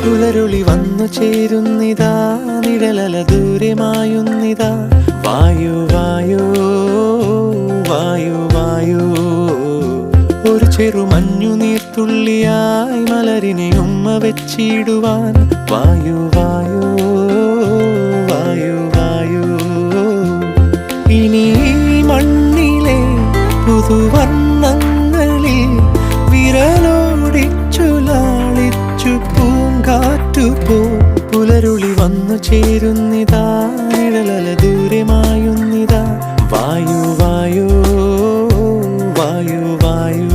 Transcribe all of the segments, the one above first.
പുലരുളി വന്നു ചേരുന്നിതാ, നിഴലല ദൂരെ മായുന്നിതാ. വായു വായു വായു വായു, ഒരു ചെറു മഞ്ഞു നീർത്തുള്ളിയായി മലരിനെ ഉമ്മ വെച്ചിടുവാൻ. വായു വായു വായു വായു, ഇനി മണ്ണിലെ പുതുവർണ്ണങ്ങളിൽ വിരലോടിച്ചു ലാളിച്ചു പൂങ്കാറ്റുപോ. പുലരുളി വന്നു ചേരുന്നിതാ, നിഴലല ദൂരെ മായുന്നിതാ. വായു വായു വായു വായു.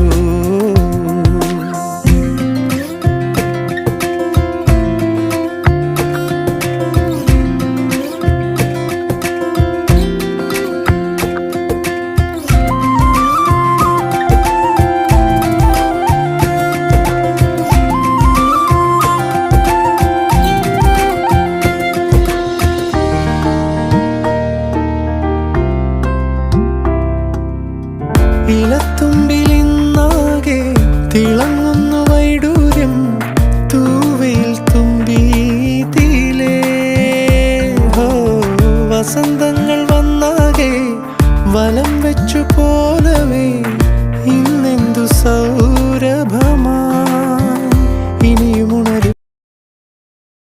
ഇലത്തുമ്പിലിന്നാകെ തിളങ്ങുന്നു വൈഡൂര്യം, തൂവയിൽ തുമ്പി തീലേ. ഹോ, വസന്തങ്ങൾ വന്നാകെ വലം വെച്ചു പോലവേ ഇന്നെന്തു സൗരഭമാ. ഇനിയും ഉണരും